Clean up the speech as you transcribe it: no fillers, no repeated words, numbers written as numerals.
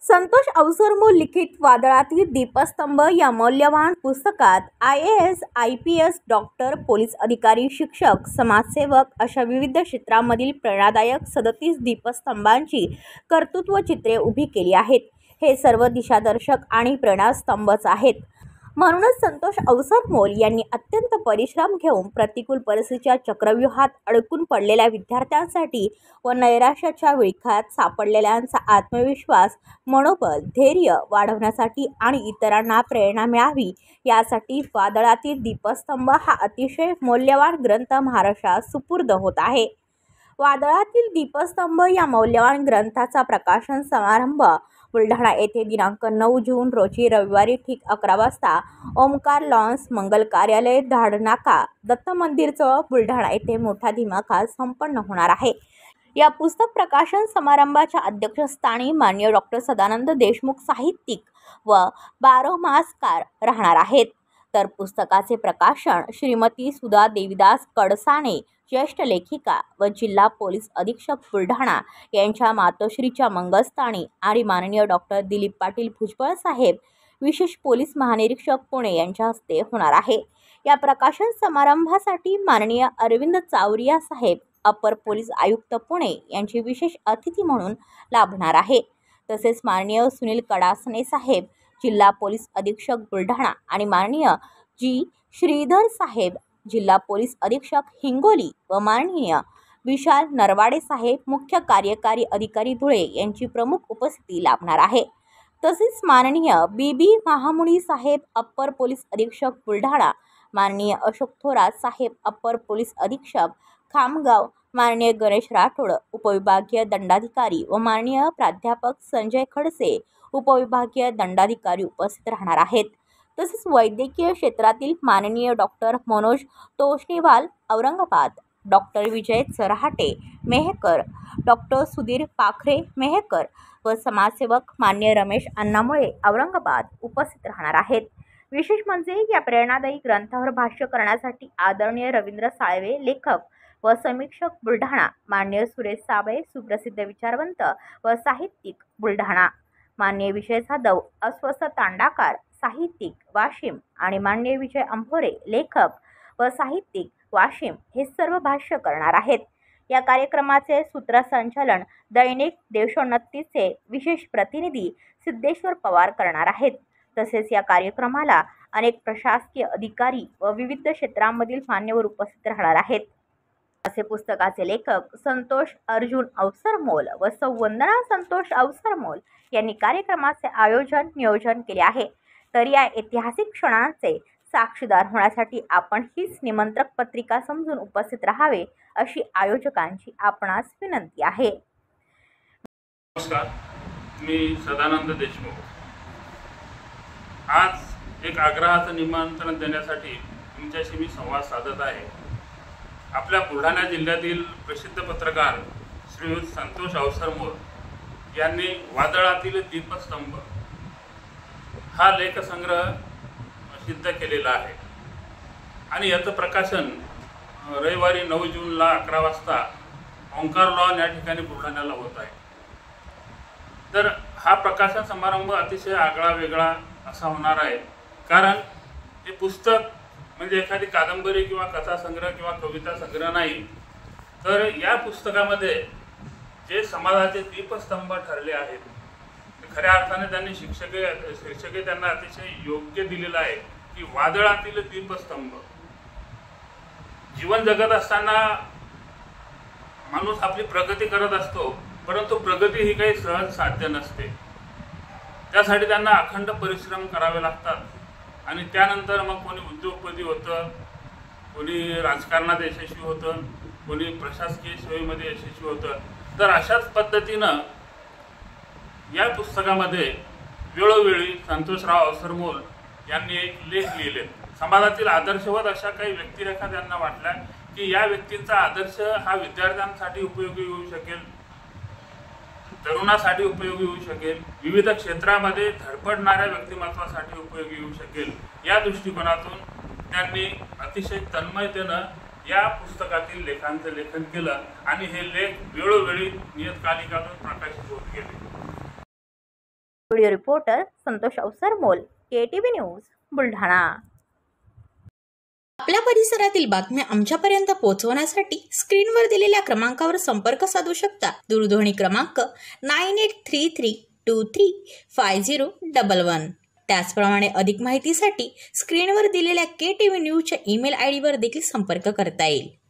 संतोष अवसरमोल लिखित वादळातील दीपस्तंभ या मौल्यवान पुस्तकात IAS, IPS, डॉक्टर, पोलीस अधिकारी, शिक्षक, समाजसेवक अशा विविध क्षेत्रांमधील प्रेरणादायक 37 दीपस्तंभांची कर्तृत्व चित्रे उभी केली आहेत। हे सर्व दिशादर्शक आणि प्रेरणास्तंभच आहेत। म्हणूनच संतोष अवसरमोल यांनी अत्यंत परिश्रम घेऊन प्रतिकूल परिस्थितीच्या चक्रव्यूहात अडकून पडलेल्या विद्यार्थ्यांसाठी व नैराश्याच्या विळख्यात सापडलेल्यांचा आत्मविश्वास, मनोबल, धैर्य वाढवण्यासाठी आणि इतरांना प्रेरणा मिळावी यासाठी वादळातील दीपस्तंभ हा अतिशय मौल्यवान ग्रंथ महाराष्ट्रास सुपूर्द होत आहे। वादळातील दीपस्तंभ या मौल्यवान ग्रंथाचा प्रकाशन समारंभ बुलढाणा येथे दिनांक 9 जून रोजी रविवारी ठीक 11 वाजता ओमकार लॉन्स मंगल कार्यालय धाडनाका दत्त मंदिर जवळ बुलढाणा येथे मोठ्या दिमाखात संपन्न होणार आहे। या पुस्तक प्रकाशन समारंभाच्या अध्यक्षस्थानी माननीय डॉक्टर सदानंद देशमुख साहित्यिक व बारोमासकार राहणार आहेत। तर पुस्तकाचे प्रकाशन श्रीमती सुधा देवीदास कडसाने, ज्येष्ठ लेखिका व जिल्हा पोलीस अधीक्षक बुलढाणा यांच्या मातोश्रीच्या मंगलस्थानी आणि माननीय डॉक्टर दिलीप पाटील भुजबळ साहेब, विशेष पोलीस महानिरीक्षक पुणे यांच्या हस्ते होणार आहे। या प्रकाशन समारंभासाठी माननीय अरविंद चावरिया साहेब, अपर पोलीस आयुक्त पुणे यांची विशेष अतिथी म्हणून लाभणार आहे। तसेच माननीय सुनील कडासने साहेब, जिल्हा पोलीस अधीक्षक बुलढाणा आणि माननीय जी श्रीधर साहेब, जिल्हा पोलीस अधीक्षक हिंगोली व माननीय विशाल नरवाडे साहेब, मुख्य कार्यकारी अधिकारी धुळे यांची प्रमुख उपस्थिती लाभणार आहे। तसेच माननीय BB महामुनी साहेब, अप्पर पोलीस अधीक्षक बुलढाणा, माननीय अशोक थोरात साहेब, अप्पर पोलीस अधीक्षक खामगाव, माननीय गणेश राठोड, उपविभागीय दंडाधिकारी व माननीय प्राध्यापक संजय खडसे, उपविभागीय दंडाधिकारी उपस्थित राहणार आहेत। तसेच वैद्यकीय क्षेत्रातील माननीय डॉक्टर मनोज तोष्णीवाल औरंगाबाद, डॉक्टर विजय चरहाटे मेहकर, डॉक्टर सुधीर पाखरे मेहकर व समाजसेवक मान्य रमेश अण्णामुळे औरंगाबाद उपस्थित राहणार आहेत। विशेष म्हणजे या प्रेरणादायी ग्रंथावर भाष्य करण्यासाठी आदरणीय रवींद्र साळवे, लेखक व समीक्षक बुलढाणा, माननीय सुरेश साबळे, सुप्रसिद्ध विचारवंत व साहित्यिक बुलढाणा, माननीय विजय जाधव, अस्वस्थ तांडाकार, साहित्यिक वाशिम आणि माननीय विजय अंभोरे, लेखक व साहित्यिक वाशिम हे सर्व भाष्य करणार आहेत। या कार्यक्रमाचे सूत्रसंचालन दैनिक देशोन्नतीचे विशेष प्रतिनिधी सिद्धेश्वर पवार करणार आहेत। तसेच या कार्यक्रमाला अनेक प्रशासकीय अधिकारी व विविध क्षेत्रांमधील मान्यवर उपस्थित राहणार आहेत। असे पुस्तकाचे लेखक संतोष अर्जुन अवसरमोल व वंदना संतोष अवसरमोल यांनी कार्यक्रमाचे आयोजन नियोजन केले आहे। तर या ऐतिहासिक क्षणांचे साक्षीदार होण्यासाठी आपण हीच निमंत्रक पत्रिका समजून उपस्थित राहावे अशी आयोजकांची आपणास विनंती आहे। नमस्कार, मी सदानंद देशमुख। आज एक आग्रहाचं निमंत्रण देण्यासाठी तुमच्याशी मी संवाद साधत आहे। आपल्या बुलढाणा जिल्ह्यातील प्रसिद्ध पत्रकार श्रीयुत संतोष अवसरमोल यांनी वादळातील दीपस्तंभ हा लेखसंग्रह सिद्ध केलेला आहे आणि याचं प्रकाशन रविवारी 9 जूनला 11 वाजता ओंकार लॉन या ठिकाणी बुलढाण्याला होत आहे। तर हा प्रकाशन समारंभ अतिशय आगळा वेगळा असा होणार आहे, कारण हे पुस्तक म्हणजे एखादी कादंबरी किंवा कथा संग्रह किंवा कविता संग्रह नाही, तर या पुस्तकामध्ये जे समाजाचे दीपस्तंभ ठरले आहेत, खऱ्या अर्थाने त्यांनी शिक्षके त्यांना अतिशय योग्य दिलेलं आहे की वादळातील दीपस्तंभ। जीवन जगत असताना माणूस आपली प्रगती करत असतो, परंतु प्रगती ही काही सहज साध्य नसते। त्यासाठी त्यांना अखंड परिश्रम करावे लागतात आणि त्यानंतर मग कोणी उद्योगपती होतं, कोणी राजकारणात यशस्वी होतं, कोणी प्रशासकीय सेवेमध्ये यशस्वी होतं। तर अशाच पद्धतीनं या पुस्तकामध्ये वेळोवेळी संतोषराव अवसरमोल यांनी एक लेख लिहिले। समाजातील आदर्शवत अशा काही व्यक्तिरेखा त्यांना वाटल्या की या व्यक्तींचा आदर्श हा विद्यार्थ्यांसाठी उपयोगी होऊ शकेल, तरुणासाठी उपयोगी होऊ शकेल, विविध क्षेत्रामध्ये धडपडणाऱ्या व्यक्तिमत्वासाठी उपयोगी होऊ शकेल। या दृष्टिकोनातून त्यांनी अतिशय तन्मयतेनं या पुस्तकातील लेखांचं लेखन केलं आणि हे लेख वेळोवेळी नियतकालिकातून प्रकाशित होत गेले। Video reporter Santosh Awasarmol, KTV news, Buldhana. आपल्या परिसरातील बातम्या आमच्यापर्यंत पोहोचवण्यासाठी स्क्रीनवर दिलेल्या क्रमांकावर संपर्क साधू शकता। दूरध्वनी क्रमांक 9833235011। त्याचप्रमाणे अधिक माहितीसाठी स्क्रीनवर दिलेल्या KTV न्यूजच्या ईमेल ID वर देखील संपर्क करता येईल।